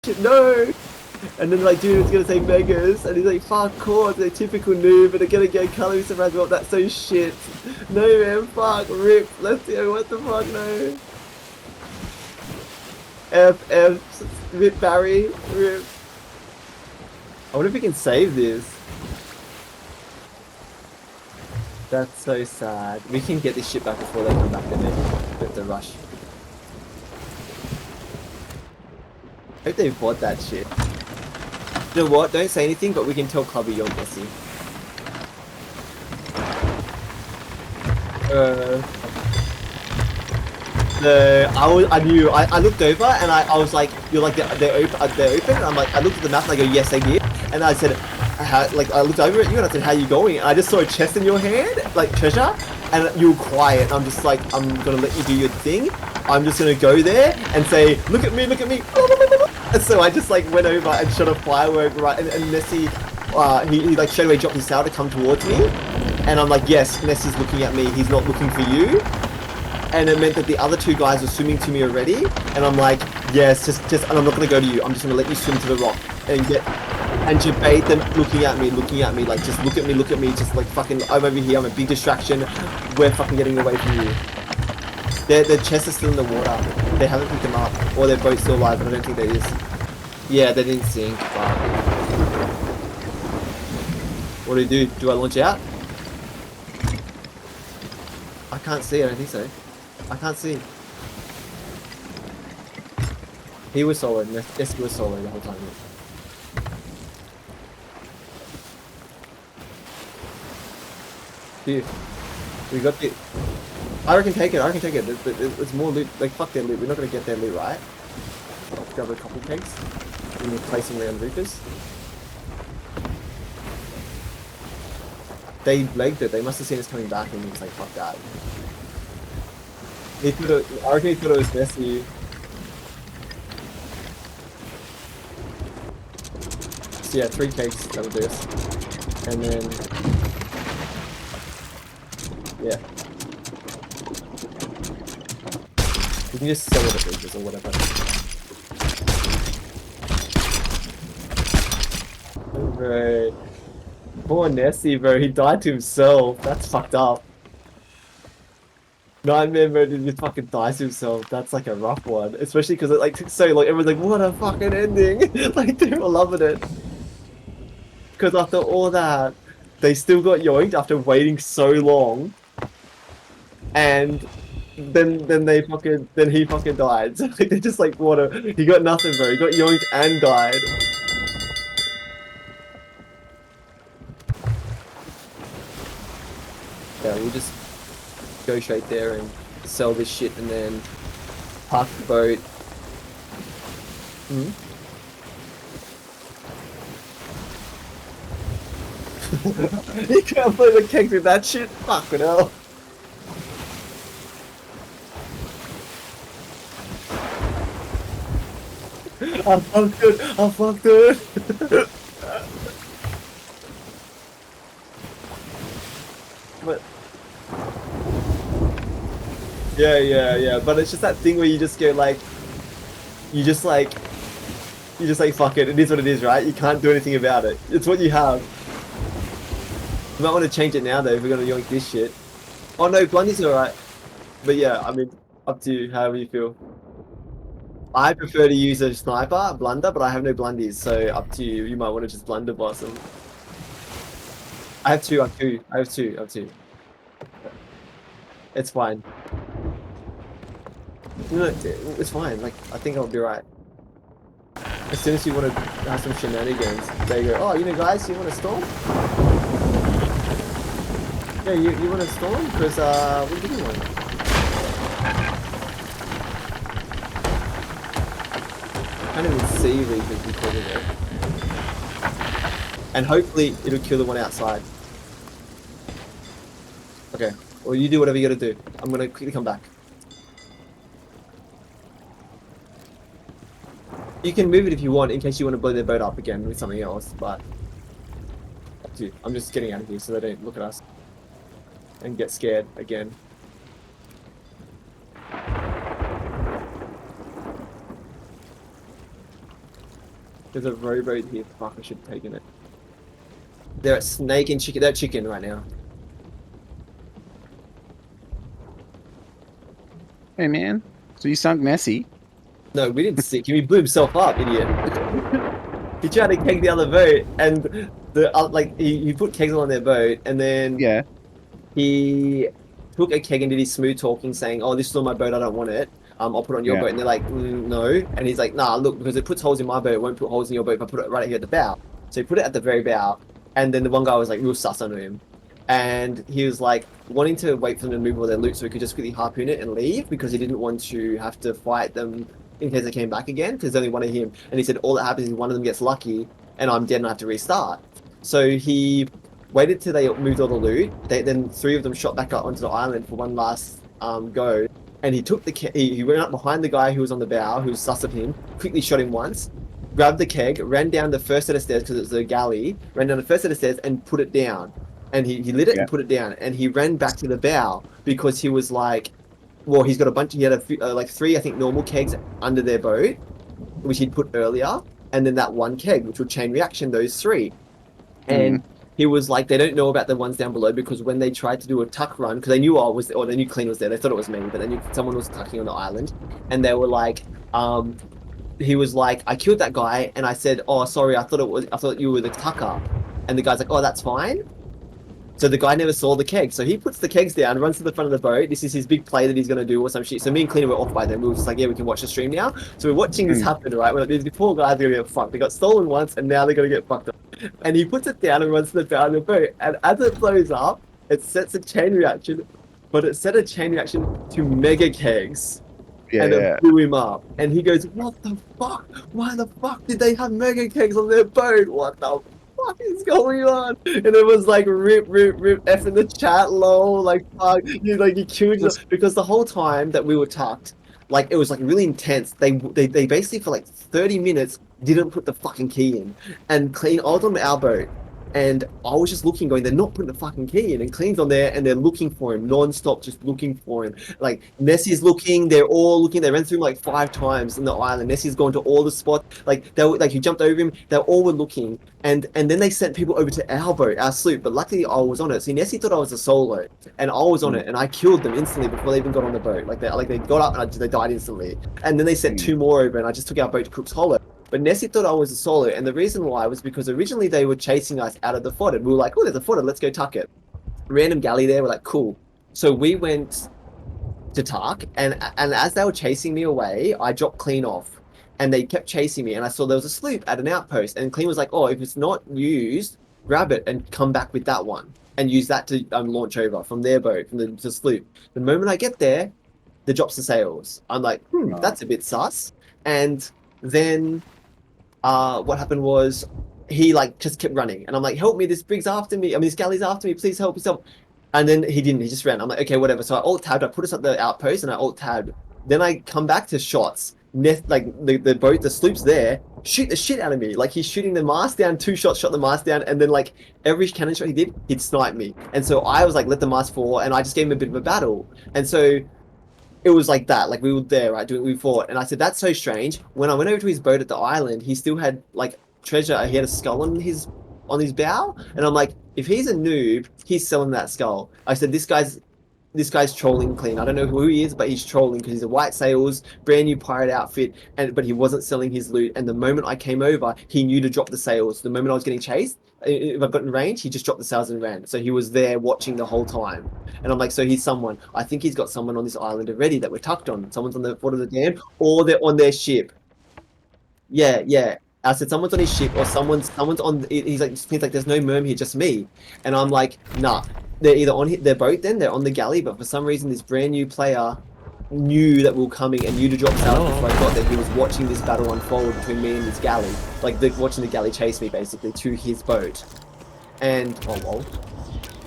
shit, no! And then like dude was gonna say beggars, and he's like, fuck course, they're typical noob, but they're gonna get color surprise. Well, that's so shit. No man, fuck, rip, let's go, what the fuck, no. Rip Barry, rip. I wonder if we can save this. That's so sad. We can get this shit back before they come back and then we have to rush. I hope they bought that shit. You know what? Don't say anything, but we can tell Clubby you're messy. I looked over and I was like, you're like, they're open, and I'm like, I looked at the map and I go, yes, they did. And I said, I looked over at you and I said, how you going? And I just saw a chest in your hand, like treasure, and you were quiet. And I'm just like, I'm gonna let you do your thing. I'm just gonna go there and say, look at me, look at me. And so I just like went over and shot a firework, right? And Nessie, he like straight away dropped his sail to come towards me. And I'm like, yes, Nessie's looking at me. He's not looking for you. And it meant that the other two guys were swimming to me already. And I'm like, yes, just, and I'm not gonna go to you. I'm just gonna let you swim to the rock and debate them looking at me, like, just look at me, just like fucking, I'm over here, I'm a big distraction. We're fucking getting away from you. Their chests are still in the water. They haven't picked them up, or their boat's still alive, but I don't think there is. Yeah, they didn't sink. But what do you do? Do I launch out? I can't see. I don't think so. I can't see. He was solo. Yes, he was solo the whole time. Dude, we got the. I reckon take it. It's more loot. Like, fuck their loot. We're not gonna get their loot, right? I'll grab a couple kegs. And we're placing around Reapers. They legged it. They must have seen us coming back and he was like, fuck that. I reckon he thought it was messy. So yeah, 3 kegs. That'll do us. And then. Yeah. You can just sell it at Reapers or whatever. Bro. Poor Nessie, bro. He died to himself. That's fucked up. Nightmare mode and just fucking dies to himself. That's like a rough one. Especially because it like took so long. Everyone's like, what a fucking ending. Like, they were loving it. Because after all that, they still got yoinked after waiting so long. And then he fucking died. So like, they're just like, what a, he got nothing, bro. He got yoinked and died. Yeah, we'll just go straight there and sell this shit and then park the boat. Hmm? You can't play the kegs with that shit? Fucking hell. I fucked it. But yeah. But it's just that thing where you just go like, you just like fuck it. It is what it is, right? You can't do anything about it. It's what you have. You might want to change it now though if we're gonna yoink this shit. Oh no, Blundy's alright. But yeah, I mean, up to you, however you feel. I prefer to use a sniper, blunder, but I have no blundies, so up to you. You might want to just blunder boss them. I have two. It's fine. No, it's fine. Like, I think I'll be right. As soon as you want to have some shenanigans, they go, oh, you know, guys, you want to storm? Yeah, you want to storm? Because, what do you want? I can't even see Reapers because of it. And hopefully it'll kill the one outside. Okay, well, you do whatever you gotta do. I'm gonna quickly come back. You can move it if you want, in case you want to blow their boat up again with something else, but up to you. I'm just getting out of here so they don't look at us and get scared again. There's a rowboat here. Fuck, I should have taken it. They're at snake and chicken. They're at chicken right now. Hey man, so you sunk Nessie? No, we didn't sink him. He blew himself up, idiot. He tried to keg the other boat, and the like he put kegs on their boat, and then Yeah, he took a keg and did his smooth talking, saying, "Oh, this is on my boat. I don't want it. I'll put it on your yeah, boat." And they're like, "No." And he's like, "Nah, look, because it puts holes in my boat, it won't put holes in your boat if I put it right here at the bow." So he put it at the very bow, and then the one guy was like real sus on him, and he was like wanting to wait for them to move all their loot so he could just quickly harpoon it and leave because he didn't want to have to fight them in case they came back again because there's only one of him. And he said all that happens is one of them gets lucky and I'm dead and I have to restart. So he waited till they moved all the loot. Then three of them shot back up onto the island for one last go. And he took he went up behind the guy who was on the bow, who was sus of him, quickly shot him once, grabbed the keg, ran down the first set of stairs because it was a galley, ran down the first set of stairs and put it down. And he lit it yeah, and put it down. And he ran back to the bow because he was like, well, he's got a bunch, he had like three, I think, normal kegs under their boat, which he'd put earlier, and then that one keg, which would chain reaction those three. And mm, he was like, they don't know about the ones down below because when they tried to do a tuck run, because they knew I was, or they knew Clean was there, they thought it was me, but they knew someone was tucking on the island, and they were like, he was like, I killed that guy, and I said, oh, sorry, I thought you were the tucker, and the guy's like, oh, that's fine. So the guy never saw the keg. So he puts the kegs down, runs to the front of the boat. This is his big play that he's going to do or some shit. So me and Cleaner were off by then. We were just like, yeah, we can watch the stream now. So we're watching this mm, happen, right? When these poor guys are going to get fucked. They got stolen once and now they're going to get fucked up. And he puts it down and runs to the bow of the boat. And as it blows up, it sets a chain reaction. But it set a chain reaction to mega kegs. yeah, And yeah. it blew him up. And he goes, what the fuck? Why the fuck did they have mega kegs on their boat? What the fuck is going on? And it was like rip, rip, rip, F in the chat, lol, like fuck, you killed Just, yourself. Because the whole time that we were tucked, like it was like really intense. They basically for like 30 minutes didn't put the fucking key in. And Clean, I was on our boat. And I was just looking, going, they're not putting the fucking key in. And Clean's on there, and they're looking for him non-stop, just looking for him. Like Nessie's looking, they're all looking. They ran through him like 5 times in the island. Nessie's gone to all the spots. Like they were, like he jumped over him. They all were looking, and then they sent people over to our boat, our sloop. But luckily I was on it. See, Nessie thought I was a solo, and I was on mm, it, and I killed them instantly before they even got on the boat. Like they got up and they died instantly. And then they sent mm, 2 more over, and I just took our boat to Cook's Hollow. But Nessie thought I was a solo, and the reason why was because originally they were chasing us out of the fodder. We were like, oh, there's a fodder, let's go tuck it. Random galley there, we're like, cool. So we went to tuck, and as they were chasing me away, I dropped Clean off. And they kept chasing me, and I saw there was a sloop at an outpost, and Clean was like, oh, if it's not used, grab it and come back with that one. And use that to launch over from their boat, from the sloop. The moment I get there, the drops the sails. I'm like, oh, that's a bit sus. And then what happened was he like just kept running, and I'm like, help me, this brig's after me. I mean, this galley's after me. Please help yourself. And then he didn't. He just ran. I'm like, okay, whatever. So I alt tabbed. I put us at the outpost, and I alt tabbed. Then I come back to shots. Like the boat, the sloop's there. Shoot the shit out of me. Like he's shooting the mast down. 2 shots, shot the mast down, and then like every cannon shot he did, he'd snipe me. And so I was like, let the mast fall, and I just gave him a bit of a battle. And so it was like that. Like we were there, right? We fought, and I said that's so strange. When I went over to his boat at the island, he still had like treasure. He had a skull on his bow, and I'm like, if he's a noob, he's selling that skull. I said this guy's trolling Clean. I don't know who he is, but he's trolling because he's a white sails, brand new pirate outfit, but he wasn't selling his loot. And the moment I came over, he knew to drop the sails. The moment I was getting chased, if I got in range, he just dropped the sails and ran. So he was there watching the whole time. And I'm like, so he's someone. I think he's got someone on this island already that we're tucked on. Someone's on the foot of the dam, or they're on their ship. Yeah, yeah. I said someone's on his ship, or someone's on. He's like, there's no merm here, just me. And I'm like, nah. They're either on their boat, then they're on the galley, but for some reason, this brand new player knew that we were coming and knew to drop sails before I got there. He was watching this battle unfold between me and this galley, like watching the galley chase me basically to his boat. And oh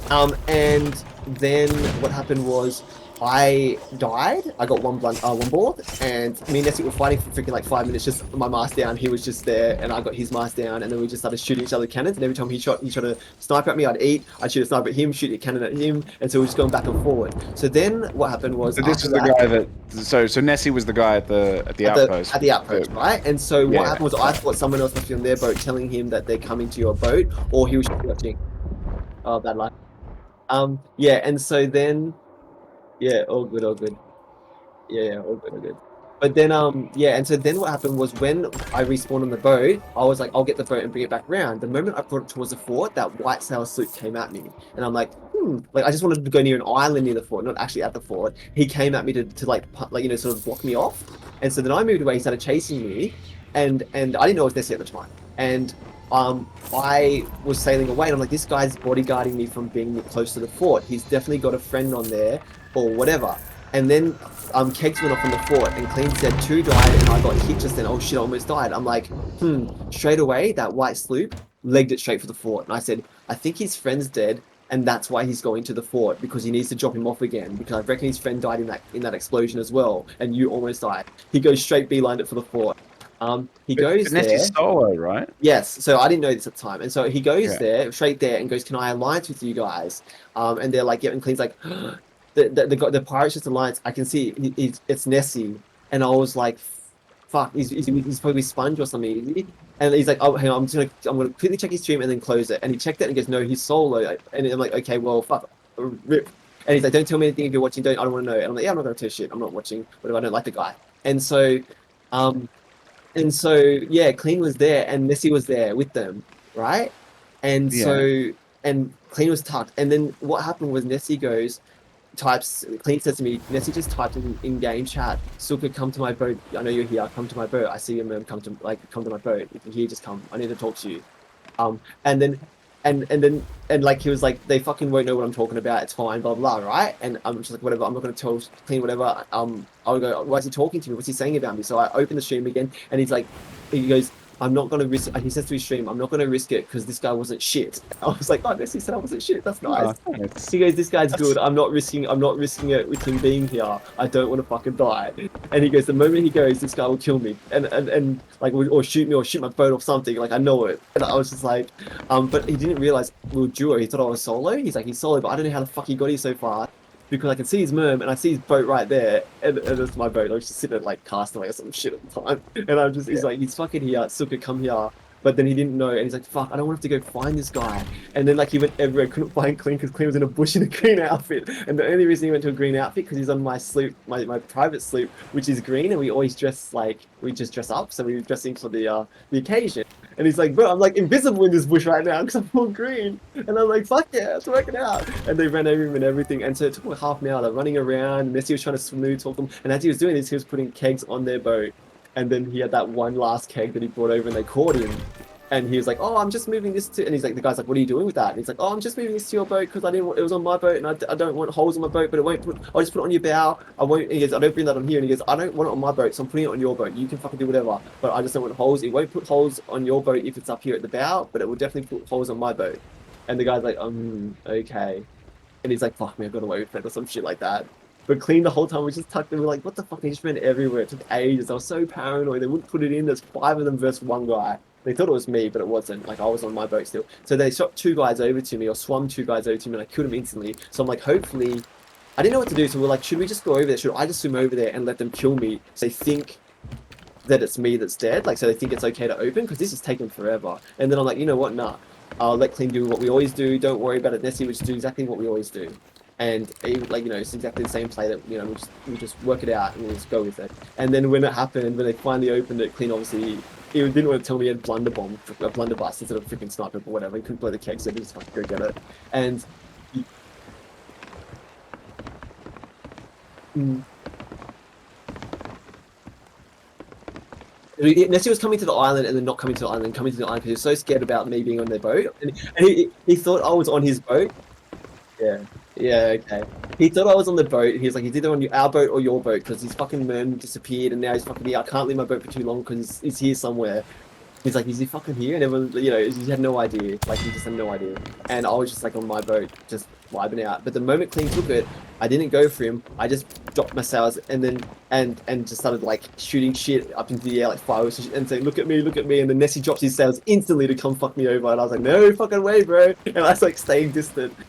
lol. And then what happened was I died. I got one bullet, and me and Nessie were fighting for freaking like 5 minutes. Just my mask down. He was just there, and I got his mask down, and then we just started shooting each other with cannons. And every time he shot a sniper at me, I'd eat. I'd shoot a sniper at him, shoot a cannon at him, and so we were just going back and forward. So then what happened was So this after was the that, guy that. So Nessie was the guy at the outpost. at the outpost, right? And so what Yeah, happened was I thought someone else must be on their boat, telling him that they're coming to your boat, or he was watching. Oh, bad luck. Yeah, and so then, yeah, all good, all good. Yeah, all good, all good. But then, yeah, and so then what happened was when I respawned on the boat, I was like, I'll get the boat and bring it back round. The moment I brought it towards the fort, that white sail sloop came at me, and I'm like, like I just wanted to go near an island near the fort, not actually at the fort. He came at me to like sort of block me off, and so then I moved away. He started chasing me, and I didn't know it was Nessie at the time, and I was sailing away, and I'm like, this guy's bodyguarding me from being close to the fort. He's definitely got a friend on there, or whatever. And then kegs went off in the fort, and Clean said 2 died, and I got hit just then. Oh shit, I almost died. I'm like, straight away, that white sloop legged it straight for the fort. And I said, I think his friend's dead, and that's why he's going to the fort, because he needs to drop him off again, because I reckon his friend died in that explosion as well, and you almost died. He goes straight beelined it for the fort. He goes But Nessie's there. solo, right? Yes, so I didn't know this at the time, and so he goes Okay. there, straight there, and goes, "Can I alliance with you guys?" And they're like, "Yeah," and Clean's like, the Pirates Just Alliance. I can see it's Nessie, and I was like, "Fuck, he's probably Sponge or something." Is he? And he's like, "Oh, hang on, I'm gonna quickly check his stream and then close it." And he checked it and goes, "No, he's solo." And I'm like, "Okay, well, fuck, rip." And he's like, "Don't tell me anything if you're watching. I don't want to know." And I'm like, "Yeah, I'm not gonna tell you shit. I'm not watching. Whatever. I don't like the guy." And so, um. And so, yeah, Clean was there and Nessie was there with them, right? And Yeah. so, and Clean was tucked. And then what happened was Nessie Clean says to me, Nessie just typed in game chat, Suka, come to my boat. I know you're here. Come to my boat. I see your mem. Come to my boat. If you're here, just come. I need to talk to you. And then, and like he was like, they fucking won't know what I'm talking about. It's fine, blah blah, right? And I'm just like, whatever. I'm not gonna tell Clean whatever. I'll go. Why is he talking to me? What's he saying about me? So I open the stream again, and he's like, he goes, I'm not gonna risk. He says to his stream, I'm not gonna risk it because this guy wasn't shit. I was like, oh, Nessie said I wasn't shit. That's nice. He goes, this guy's good. I'm not risking it with him being here. I don't want to fucking die. And he goes, the moment he goes, this guy will kill me and like or shoot me or shoot my boat or something. Like I know it. And I was just like, but he didn't realize we were duo. He thought I was solo. He's like, he's solo, but I don't know how the fuck he got here so far. Because I can see his merm and I see his boat right there, and it's my boat. I was just sitting at like Castaway or some shit at the time, and I'm just, he's like, he's fucking here, Suka, come here. But then he didn't know, and he's like, fuck, I don't want to have to go find this guy. And then like he went everywhere, couldn't find Clean because Clean was in a bush in a green outfit. And the only reason he went to a green outfit because he's on my sloop, my private sloop, which is green, and we always dress like we just dress up, so we were dressing for the occasion. And he's like, bro, I'm like invisible in this bush right now because I'm all green. And I'm like, fuck yeah, it's working out. And they ran over him and everything. And so it took like half an hour. They're running around. And Messi was trying to smooth talk them. And as he was doing this, he was putting kegs on their boat. And then he had that one last keg that he brought over and they caught him. And he was like, oh, I'm just moving this to, and he's like, the guy's like, what are you doing with that? And he's like, oh, I'm just moving this to your boat because I didn't want, it was on my boat and I don't want holes on my boat, but it won't put, I'll just put it on your bow. I won't, and he goes, I don't bring that on here. And he goes, I don't want it on my boat, so I'm putting it on your boat. You can fucking do whatever, but I just don't want holes. It won't put holes on your boat if it's up here at the bow, but it will definitely put holes on my boat. And the guy's like, okay. And he's like, fuck me, I've got away with it or some shit like that. But Clean the whole time we just tucked and we're like, what the fuck? They just ran everywhere. It took ages. I was so paranoid. They wouldn't put it in. There's 5 of them versus 1 guy. They thought it was me, but it wasn't. Like I was on my boat still. So they shot 2 guys over to me or swum 2 guys over to me and I killed them instantly. So I'm like, hopefully, I didn't know what to do. So we're like, should we just go over there? Should I just swim over there and let them kill me? So they think that it's me that's dead. Like, so they think it's okay to open because this is taking forever. And then I'm like, you know what? Nah, I'll let Clean do what we always do. Don't worry about it. Nessie, we just do exactly what we always do. And even, like, you know, it's exactly the same play that, you know, we just work it out and we'll just go with it. And then when it happened, when they finally opened it, Clean obviously, he didn't want to tell me he had a blunderbuss instead of freaking sniper or whatever. He couldn't blow the keg, so he just fucking go get it. And Nessie was coming to the island and then not coming to the island, coming to the island because he was so scared about me being on their boat. And he thought I was on his boat. Yeah. Yeah, okay. He thought I was on the boat. He was like, he's either on our boat or your boat because his fucking merm disappeared and now he's fucking here. I can't leave my boat for too long because he's here somewhere. He's like, is he fucking here? And everyone, you know, he had no idea. Like, he just had no idea. And I was just like on my boat, just vibing out. But the moment Clean took it, I didn't go for him. I just dropped my sails and then and just started like shooting shit up into the air like fireworks and saying, look at me, look at me. And then Nessie drops his sails instantly to come fuck me over. And I was like, no fucking way, bro. And I was like staying distant.